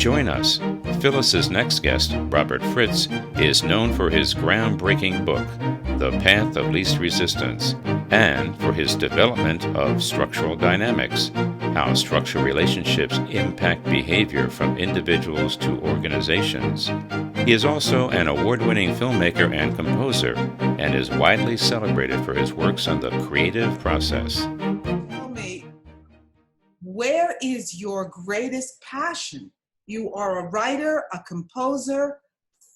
Join us. Phyllis's next guest, Robert Fritz, is known for his groundbreaking book, The Path of Least Resistance, and for his development of structural dynamics, how structural relationships impact behavior from individuals to organizations. He is also an award-winning filmmaker and composer, and is widely celebrated for his works on the creative process. Tell me, where is your greatest passion? You are a writer, a composer,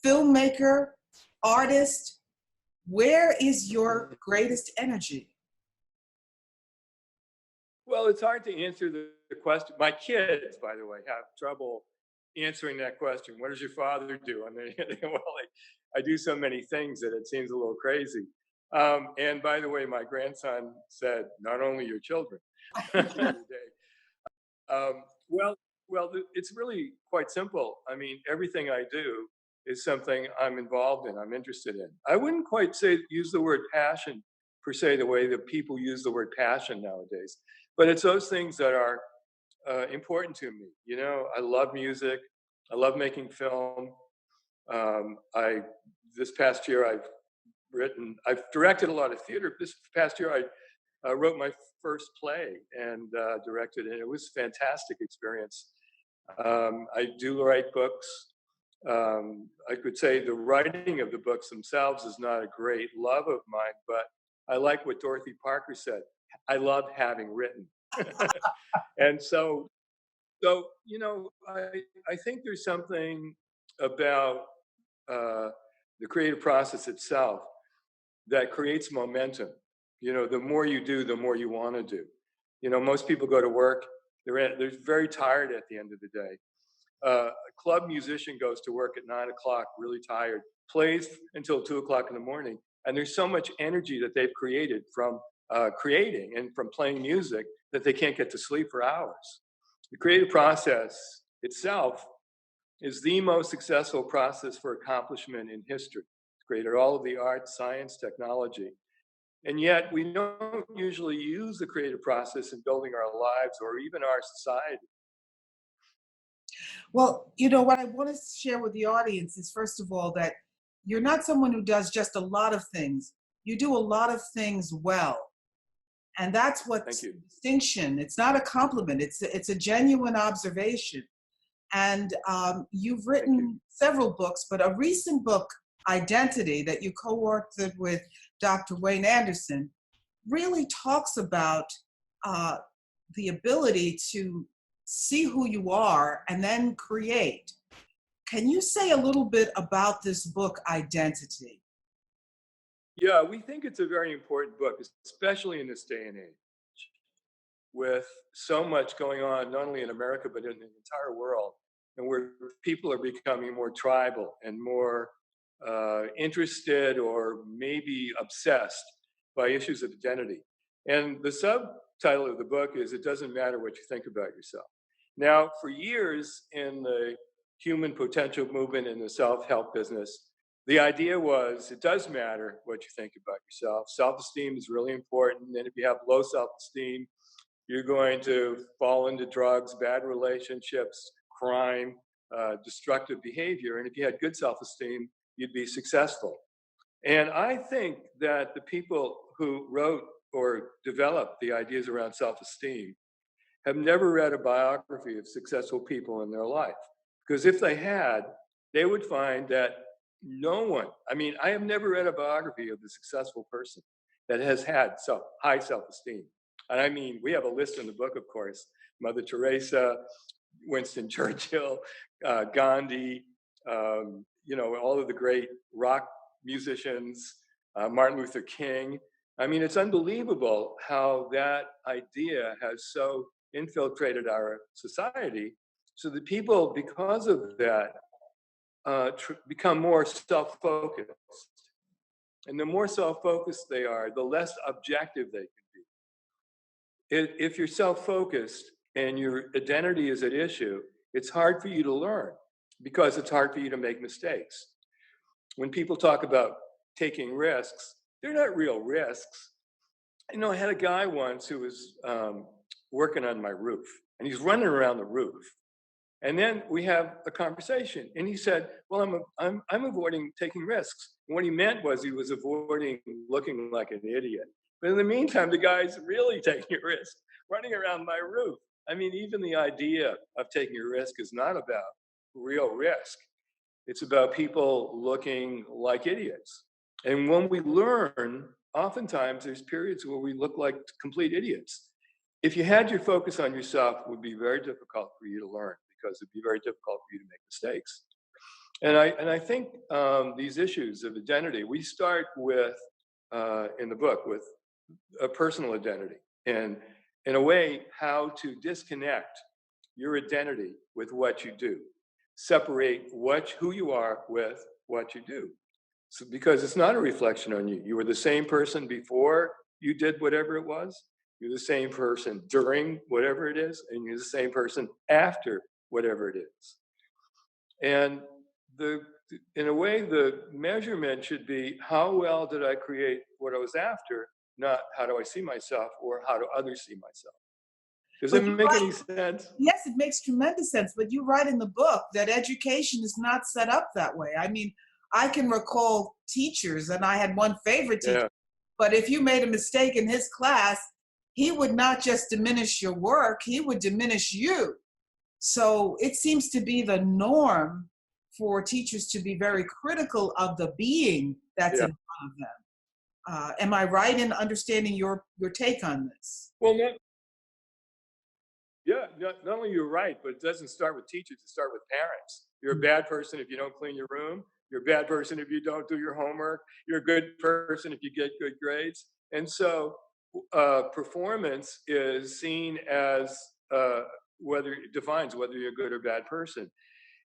filmmaker, artist. Where is your greatest energy? Well, it's hard to answer the question. My kids, by the way, have trouble answering that question. What does your father do? I mean, well, I do so many things that it seems a little crazy. And by the way, my grandson said, "Not only your children." the other day. Um, well, it's really quite simple. I mean, everything I do is something I'm involved in, I'm interested in. I wouldn't quite use the word passion per se the way that people use the word passion nowadays, but it's those things that are important to me. You know, I love music. I love making film. I this past year I've directed a lot of theater. This past year I wrote my first play and directed it. It was a fantastic experience. I do write books. I could say the writing of the books themselves is not a great love of mine, but I like what Dorothy Parker said. I love having written. And so I think there's something about the creative process itself that creates momentum. You know, the more you do, the more you want to do. You know, most people go to work, they're very tired at the end of the day. A club musician goes to work at 9 o'clock, really tired, plays until 2 o'clock in the morning, and there's so much energy that they've created from creating and from playing music that they can't get to sleep for hours. The creative process itself is the most successful process for accomplishment in history. It's created all of the art, science, technology. And yet we don't usually use the creative process in building our lives or even our society. Well, you know, what I want to share with the audience is, first of all, that you're not someone who does just a lot of things. You do a lot of things well. And that's Thank what's you. the distinction. It's not a compliment. It's a genuine observation. And you've Thank you. written several books, but a recent book, Identity, that you co-authored with Dr. Wayne Anderson, really talks about uh, the ability to see who you are and then create. Can you say a little bit about this book, Identity? Yeah, we think it's a very important book, especially in this day and age, with so much going on, not only in America, but in the entire world, and where people are becoming more tribal and more interested or maybe obsessed by issues of identity. And the subtitle of the book is It Doesn't Matter What You Think About Yourself. Now, for years in the human potential movement in the self-help business, the idea was it does matter what you think about yourself. Self-esteem is really important. And if you have low self-esteem, you're going to fall into drugs, bad relationships, crime, destructive behavior. And if you had good self-esteem, you'd be successful. And I think that the people who wrote or developed the ideas around self-esteem have never read a biography of successful people in their life. Because if they had, they would find that no one, I mean, I have never read a biography of a successful person that has had high self-esteem. And I mean, we have a list in the book, of course: Mother Teresa, Winston Churchill, Gandhi, all of the great rock musicians, Martin Luther King. I mean, it's unbelievable how that idea has so infiltrated our society, so that people, because of that, become more self-focused. And the more self-focused they are, the less objective they can be. If you're self-focused and your identity is at issue, it's hard for you to learn because it's hard for you to make mistakes. When people talk about taking risks, they're not real risks. You know, I had a guy once who was working on my roof, and he's running around the roof. And then we have a conversation. And he said, well, I'm avoiding taking risks. And what he meant was he was avoiding looking like an idiot. But in the meantime, the guy's really taking a risk, running around my roof. I mean, even the idea of taking a risk is not about real risk. It's about people looking like idiots. And when we learn, oftentimes there's periods where we look like complete idiots. If you had your focus on yourself, it would be very difficult for you to learn, because it'd be very difficult for you to make mistakes. And I think these issues of identity, we start with, in the book, with a personal identity, and in a way, how to disconnect your identity with what you do. Separate who you are with what you do. So, because it's not a reflection on you. You were the same person before you did whatever it was. You're the same person during whatever it is, and you're the same person after whatever it is. And in a way, the measurement should be, how well did I create what I was after, not how do I see myself or how do others see myself. Does it make any sense? Yes, it makes tremendous sense. But you write in the book that education is not set up that way. I mean, I can recall teachers, and I had one favorite teacher, but if you made a mistake in his class, he would not just diminish your work, he would diminish you. So it seems to be the norm for teachers to be very critical of the being that's in front of them. Am I right in understanding your take on this? Well, not only you're right, but it doesn't start with teachers, it starts with parents. You're a bad person if you don't clean your room. You're a bad person if you don't do your homework. You're a good person if you get good grades. And so performance is seen as whether it defines whether you're a good or bad person.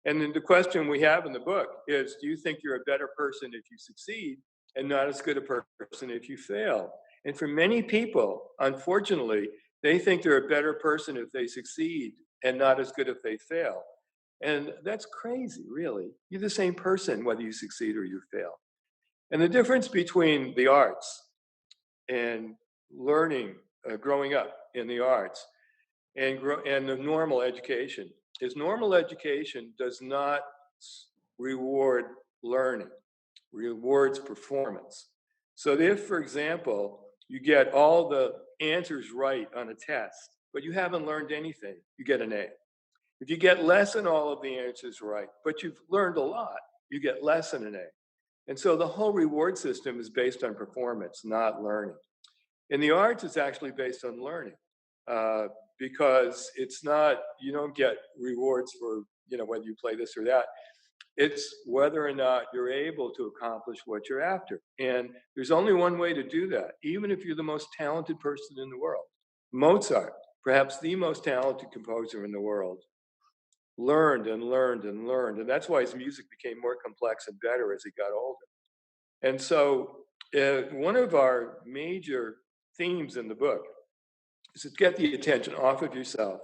And then the question we have in the book is, do you think you're a better person if you succeed and not as good a person if you fail? And for many people, unfortunately, they think they're a better person if they succeed and not as good if they fail. And that's crazy, really. You're the same person whether you succeed or you fail. And the difference between the arts and learning, growing up in the arts, and the normal education is normal education does not reward learning, rewards performance. So if, for example, you get all the answers right on a test, but you haven't learned anything, you get an A. If you get less than all of the answers right, but you've learned a lot, you get less than an A. And so the whole reward system is based on performance, not learning. In the arts, it's actually based on learning, because it's not, you don't get rewards for, whether you play this or that. It's whether or not you're able to accomplish what you're after. And there's only one way to do that, even if you're the most talented person in the world. Mozart, perhaps the most talented composer in the world, learned and learned and learned. And that's why his music became more complex and better as he got older. And so one of our major themes in the book is to get the attention off of yourself.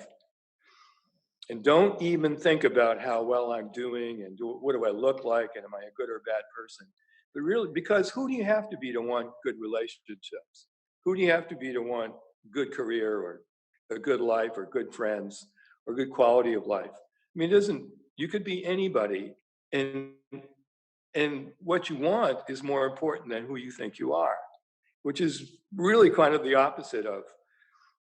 And don't even think about how well I'm doing and what do I look like and am I a good or bad person. But really, because who do you have to be to want good relationships? Who do you have to be to want good career or a good life or good friends or good quality of life? I mean, you could be anybody, and what you want is more important than who you think you are, which is really kind of the opposite of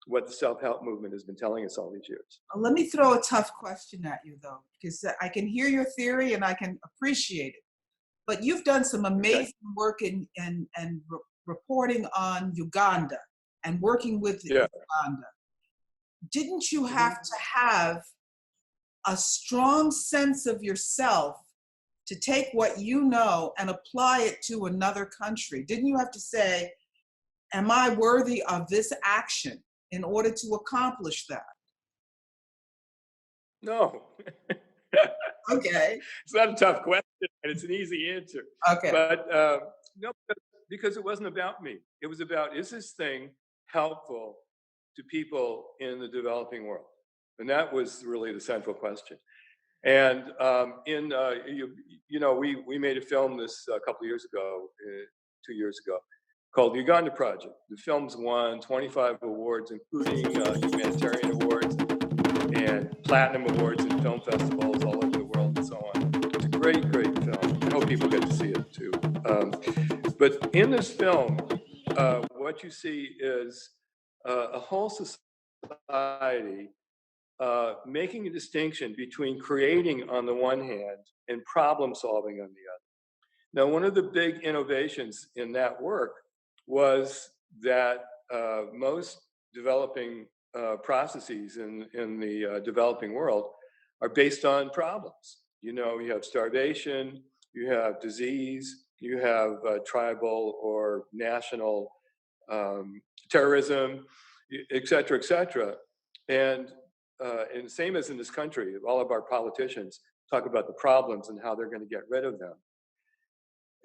what the self-help movement has been telling us all these years. Let me throw a tough question at you, though, because I can hear your theory and I can appreciate it. But you've done some amazing work in reporting on Uganda and working with Uganda. Didn't you have to have a strong sense of yourself to take what you know and apply it to another country? Didn't you have to say, am I worthy of this action in order to accomplish that? No. Okay. It's not a tough question, and it's an easy answer. Okay. But no, because it wasn't about me. It was about, is this thing helpful to people in the developing world? And that was really the central question. And we made a film this a couple of years ago, 2 years ago, called the Uganda Project. The film's won 25 awards, including humanitarian awards and had platinum awards in film festivals all over the world and so on. It's a great, great film. I hope people get to see it too. But in this film, what you see is a whole society making a distinction between creating on the one hand and problem solving on the other. Now, one of the big innovations in that work was that most developing processes in the developing world are based on problems. You know, you have starvation, you have disease, you have tribal or national terrorism, et cetera, et cetera. And same as in this country, all of our politicians talk about the problems and how they're going to get rid of them.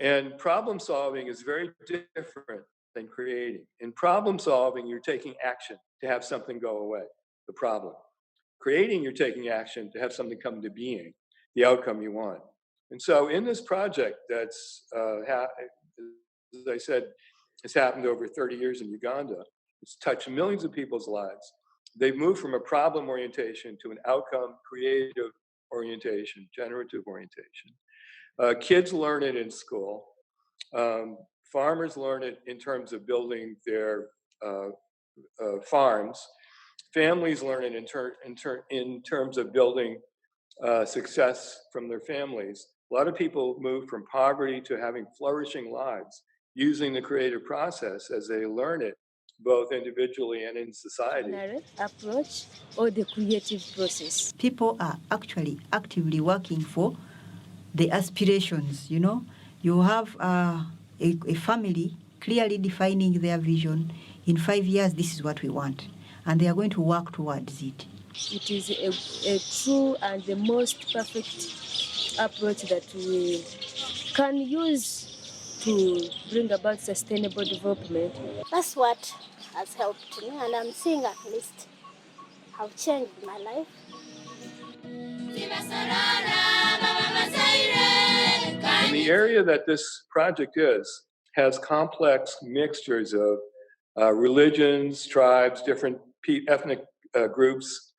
And problem solving is very different than creating. In problem solving, you're taking action to have something go away, the problem. Creating, you're taking action to have something come to being, the outcome you want. And so in this project that's, as I said, has happened over 30 years in Uganda, it's touched millions of people's lives. They've moved from a problem orientation to an outcome creative orientation, generative orientation. Kids learn it in school. Farmers learn it in terms of building their farms. Families learn it in terms of building success from their families. A lot of people move from poverty to having flourishing lives using the creative process as they learn it, both individually and in society. Approach or the creative process. People are actually actively working for the aspirations, you know. You have a family clearly defining their vision. In 5 years, this is what we want. And they are going to work towards it. It is a true and the most perfect approach that we can use to bring about sustainable development. That's what has helped me, and I'm seeing at least have changed my life. And the area that this project has complex mixtures of religions, tribes, different ethnic groups.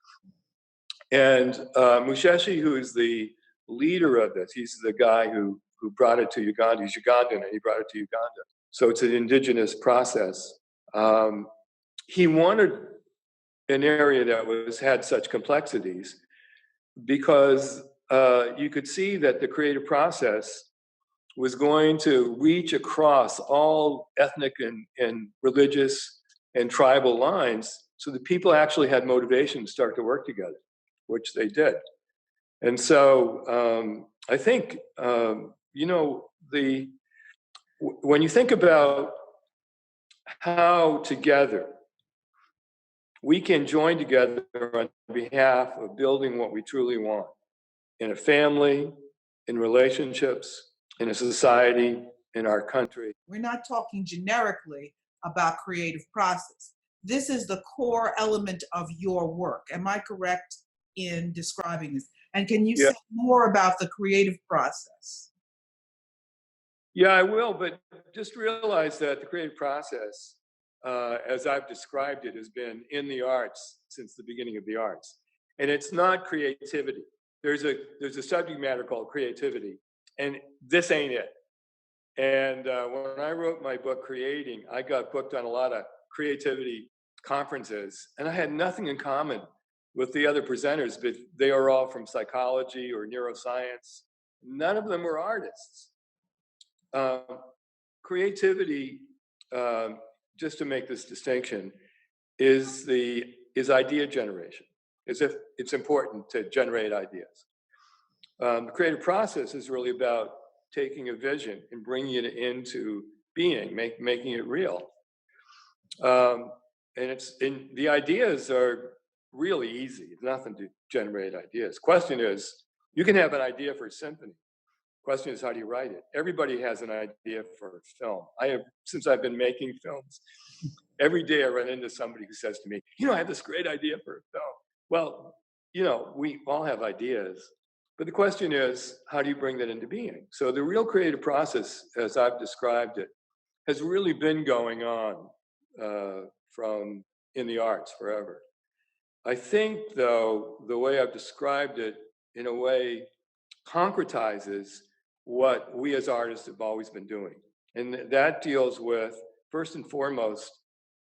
And Musheshi, who is the leader of this, he's the guy who brought it to Uganda. He's Ugandan, and he brought it to Uganda. So it's an indigenous process. He wanted an area that had such complexities because you could see that the creative process was going to reach across all ethnic and religious and tribal lines so that people actually had motivation to start to work together, which they did. And so I think, you know, when you think about how together we can join together on behalf of building what we truly want in a family, in relationships, in a society, in our country. We're not talking generically about creative process. This is the core element of your work. Am I correct in describing this? And can you say more about the creative process? Yeah, I will, but just realize that the creative process, as I've described it, has been in the arts since the beginning of the arts. And it's not creativity. There's a subject matter called creativity, and this ain't it. And when I wrote my book, Creating, I got booked on a lot of creativity conferences, and I had nothing in common with the other presenters, but they are all from psychology or neuroscience. None of them were artists. Creativity, just to make this distinction, is idea generation, as if it's important to generate ideas. The creative process is really about taking a vision and bringing it into being, making it real. And the ideas are really easy. It's nothing to generate ideas. Question is, you can have an idea for a symphony. Question is, how do you write it? Everybody has an idea for a film. Since I've been making films, every day I run into somebody who says to me, you know, I have this great idea for a film. Well, you know, we all have ideas, but the question is, how do you bring that into being? So the real creative process, as I've described it, has really been going on from in the arts forever. I think, though, the way I've described it, in a way, concretizes what we as artists have always been doing. And that deals with, first and foremost,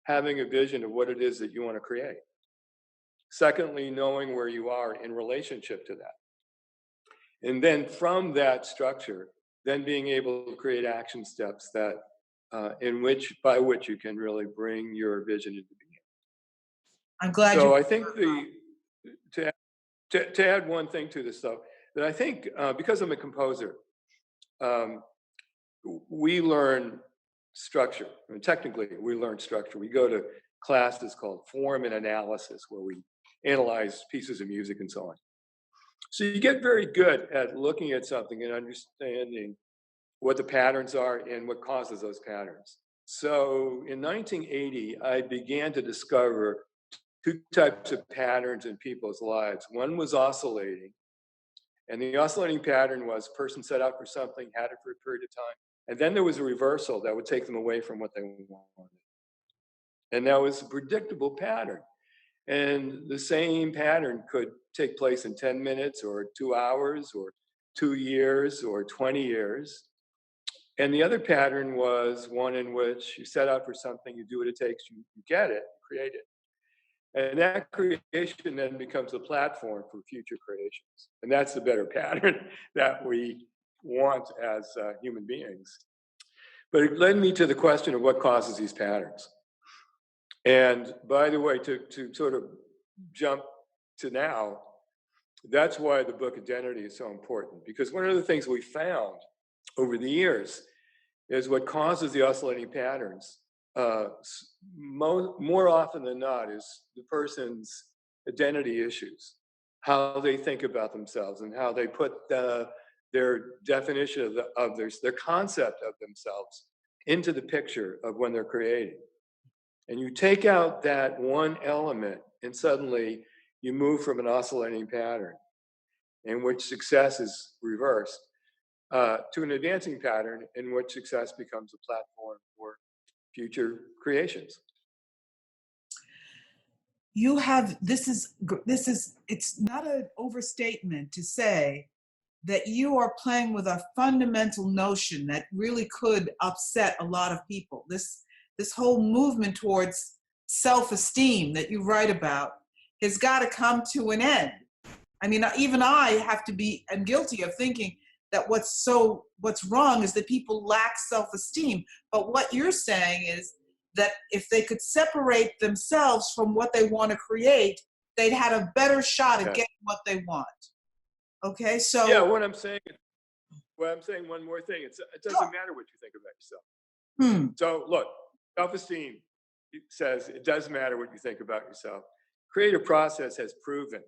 having a vision of what it is that you want to create. Secondly, knowing where you are in relationship to that. And then from that structure, then being able to create action steps that by which you can really bring your vision into being. I'm glad So I think to add one thing to this, though, that I think because I'm a composer, we learn structure. I mean, technically, we learn structure. We go to classes called form and analysis, where we analyze pieces of music and so on. So you get very good at looking at something and understanding what the patterns are and what causes those patterns. So in 1980, I began to discover two types of patterns in people's lives. One was oscillating, and the oscillating pattern was person set out for something, had it for a period of time, and then there was a reversal that would take them away from what they wanted. And that was a predictable pattern. And the same pattern could take place in 10 minutes or 2 hours or 2 years or 20 years. And the other pattern was one in which you set out for something, you do what it takes, you get it, create it. And that creation then becomes a platform for future creations. And that's the better pattern that we want as human beings. But it led me to the question of what causes these patterns. And by the way, to sort of jump to now, that's why the book Identity is so important. Because one of the things we found over the years is what causes the oscillating patterns more often than not is the person's identity issues, how they think about themselves and how they put their definition of their concept of themselves into the picture of when they're creating. And you take out that one element and suddenly you move from an oscillating pattern in which success is reversed to an advancing pattern in which success becomes a platform for future creations. You have, it's not an overstatement to say that you are playing with a fundamental notion that really could upset a lot of people. This whole movement towards self-esteem that you write about has got to come to an end. I mean, even I'm guilty of thinking that what's wrong is that people lack self-esteem. But what you're saying is that if they could separate themselves from what they want to create, they'd had a better shot at getting what they want. Okay, so yeah, what I'm saying, one more thing. It doesn't matter what you think about yourself. So look, self-esteem says it does matter what you think about yourself. Creative process has proven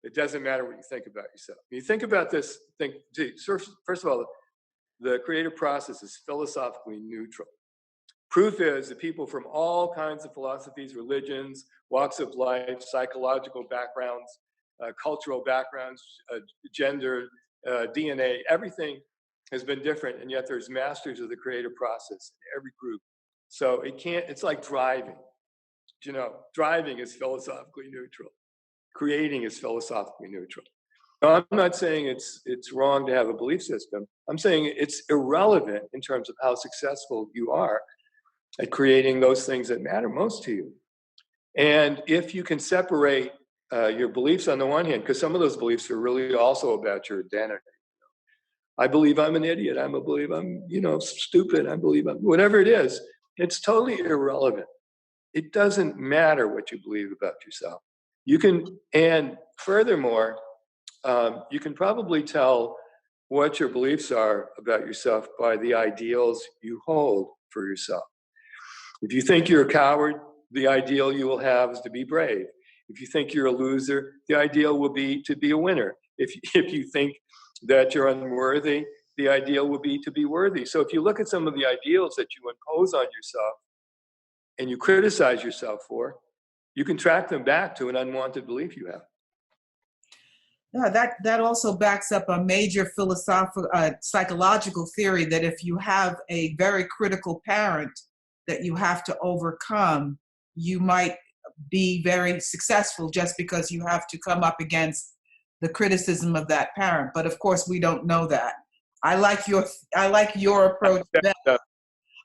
it doesn't matter what you think about yourself. When you think about this, first of all, the creative process is philosophically neutral. Proof is that people from all kinds of philosophies, religions, walks of life, psychological backgrounds, cultural backgrounds, gender, DNA, everything has been different, and yet there's masters of the creative process in every group. So it's like driving. You know, driving is philosophically neutral. Creating is philosophically neutral. Now, I'm not saying it's wrong to have a belief system. I'm saying it's irrelevant in terms of how successful you are at creating those things that matter most to you. And if you can separate your beliefs on the one hand, because some of those beliefs are really also about your identity. I believe I'm an idiot. I believe I'm, stupid. I believe I'm, whatever it is, it's totally irrelevant. It doesn't matter what you believe about yourself. You can, and furthermore, you can probably tell what your beliefs are about yourself by the ideals you hold for yourself. If you think you're a coward, the ideal you will have is to be brave. If you think you're a loser, the ideal will be to be a winner. If you think that you're unworthy, the ideal will be to be worthy. So if you look at some of the ideals that you impose on yourself and you criticize yourself for, you can track them back to an unwanted belief you have. Yeah, that also backs up a major philosophical, psychological theory that if you have a very critical parent that you have to overcome, you might be very successful just because you have to come up against the criticism of that parent. But of course, we don't know that. I like your approach better.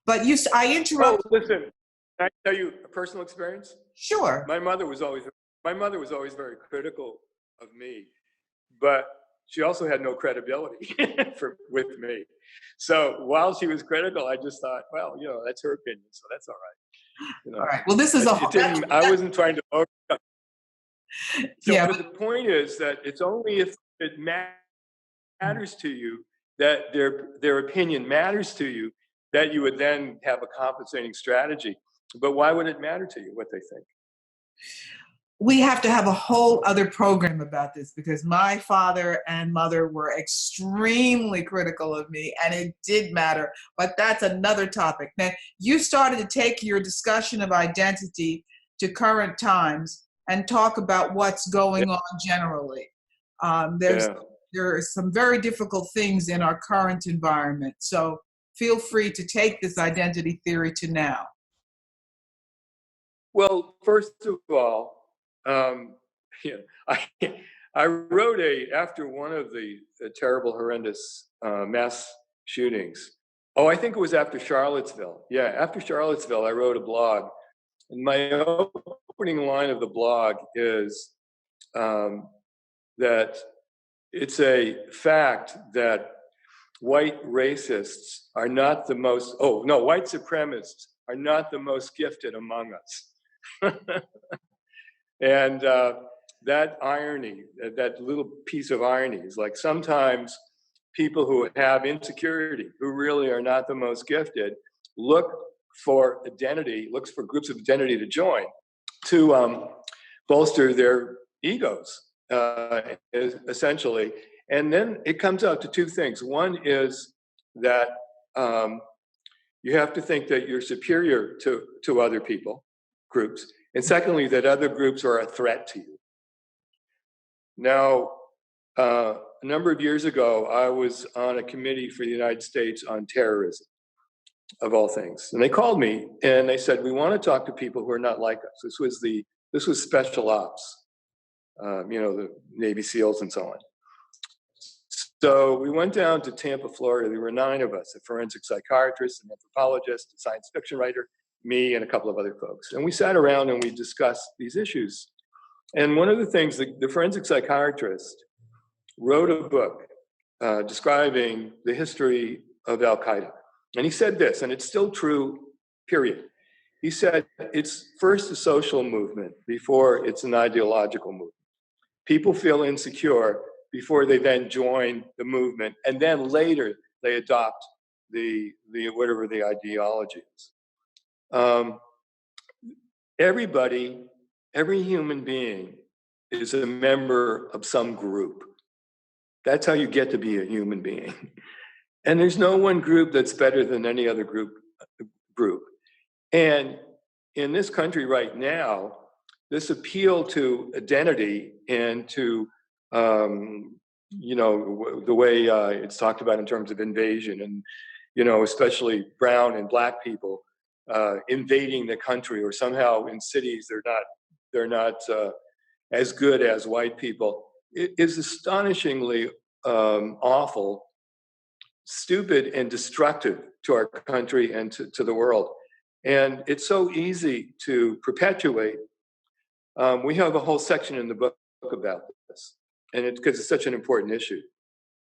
But I interrupted. Oh, listen, can I tell you a personal experience? Sure. My mother was always very critical of me, but she also had no credibility with me. So while she was critical, I just thought, well, that's her opinion, so that's all right. All right. Well, this is I wasn't trying to overcome. So, yeah. But the point is that it's only if it matters to you, that their opinion matters to you, that you would then have a compensating strategy. But why would it matter to you what they think? We have to have a whole other program about this, because my father and mother were extremely critical of me, and it did matter, but that's another topic. Now, you started to take your discussion of identity to current times and talk about what's going on generally. There are some very difficult things in our current environment, so feel free to take this identity theory to now. Well, first of all, I wrote after one of the terrible, horrendous mass shootings. Oh, I think it was after Charlottesville. Yeah, after Charlottesville, I wrote a blog. And my opening line of the blog is that it's a fact that white racists are not the most, white supremacists are not the most gifted among us. And that irony, that little piece of irony is like sometimes people who have insecurity, who really are not the most gifted, look for groups of identity to join, to bolster their egos, essentially. And then it comes out to two things. One is that you have to think that you're superior to other groups. And secondly, that other groups are a threat to you. Now, a number of years ago, I was on a committee for the United States on terrorism, of all things. And they called me and they said, we want to talk to people who are not like us. This was special ops, the Navy SEALs and so on. So we went down to Tampa, Florida. There were 9 of us, a forensic psychiatrist, an anthropologist, a science fiction writer, me, and a couple of other folks. And we sat around and we discussed these issues. And one of the things, the forensic psychiatrist wrote a book describing the history of Al-Qaeda. And he said this, and it's still true, period. He said, it's first a social movement before it's an ideological movement. People feel insecure before they then join the movement, and then later they adopt the whatever the ideology is. Every human being is a member of some group. That's how you get to be a human being. And there's no one group that's better than any other group. And in this country right now, this appeal to identity and to, the way it's talked about in terms of invasion and, especially brown and black people invading the country, or somehow in cities they're not as good as white people. It is astonishingly awful, stupid, and destructive to our country and to the world. And it's so easy to perpetuate. We have a whole section in the book about this, and it's because it's such an important issue.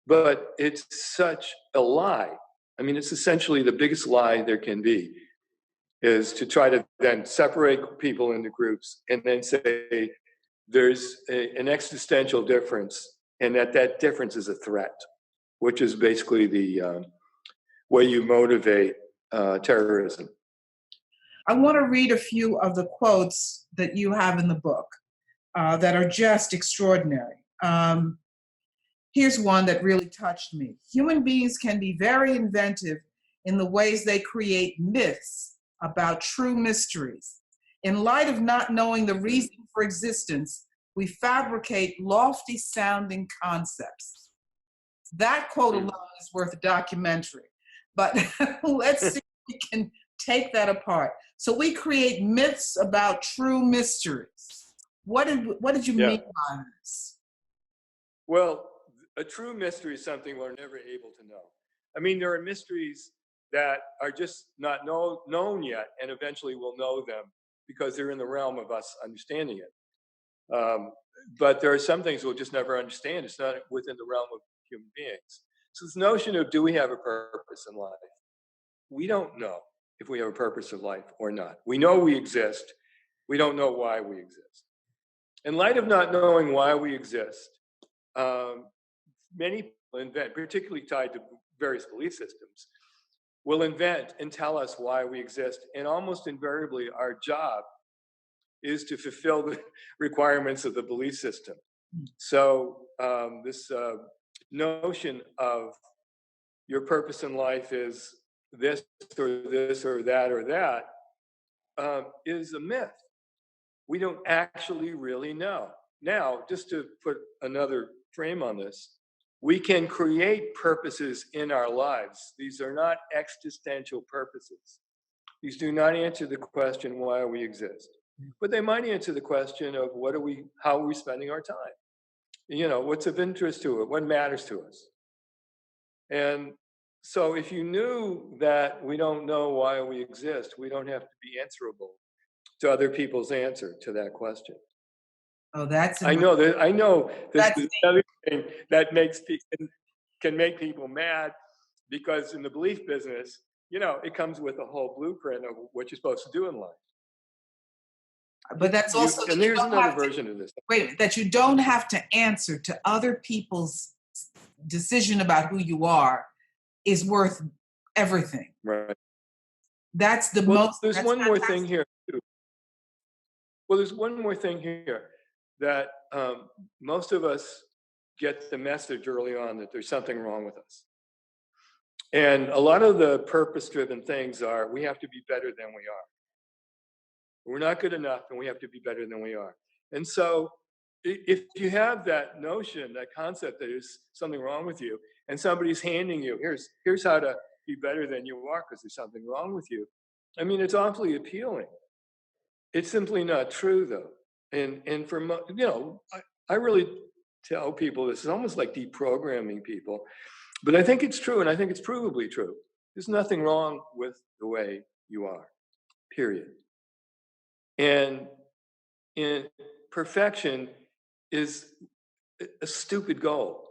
But it's such a lie. I mean, it's essentially the biggest lie there can be, is to try to then separate people into groups and then say there's an existential difference, and that difference is a threat, which is basically the way you motivate terrorism. I want to read a few of the quotes that you have in the book that are just extraordinary. Here's one that really touched me. Human beings can be very inventive in the ways they create myths about true mysteries. In light of not knowing the reason for existence, we fabricate lofty sounding concepts. That quote alone is worth a documentary. But let's see if we can take that apart. So we create myths about true mysteries. What did you mean by this? Well, a true mystery is something we're never able to know. I mean, there are mysteries that are just not known yet, and eventually we'll know them because they're in the realm of us understanding it. But there are some things we'll just never understand. It's not within the realm of human beings. So this notion of, do we have a purpose in life? We don't know if we have a purpose of life or not. We know we exist. We don't know why we exist. In light of not knowing why we exist, many people invent, particularly tied to various belief systems, will invent and tell us why we exist. And almost invariably, our job is to fulfill the requirements of the belief system. So this notion of your purpose in life is this or that is a myth. We don't actually really know. Now, just to put another frame on this, we can create purposes in our lives. These are not existential purposes. These do not answer the question why we exist, but they might answer the question of how are we spending our time? You know, what's of interest to it? What matters to us? And so if you knew that we don't know why we exist, we don't have to be answerable to other people's answer to that question. Oh, that's I know this That's is another thing that can make people mad, because in the belief business, you know, it comes with a whole blueprint of what you're supposed to do in life. But that's also And there's another version of this. Wait, that you don't have to answer to other people's decision about who you are is worth everything. Right. That's the Well, most. there's one more thing here too. Well, there's one more thing here that most of us get the message early on that there's something wrong with us. And a lot of the purpose-driven things are, we have to be better than we are. We're not good enough, and we have to be better than we are. And so if you have that notion, that concept that there's something wrong with you, and somebody's handing you, here's how to be better than you are because there's something wrong with you. I mean, it's awfully appealing. It's simply not true, though. And for, you know, I really tell people this is almost like deprogramming people, but I think it's true, and I think it's provably true. There's nothing wrong with the way you are, period. And perfection is a stupid goal.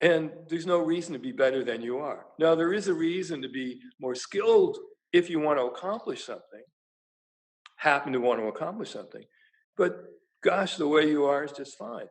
And there's no reason to be better than you are. Now, there is a reason to be more skilled if you want to accomplish something, happen to want to accomplish something. But gosh, the way you are is just fine.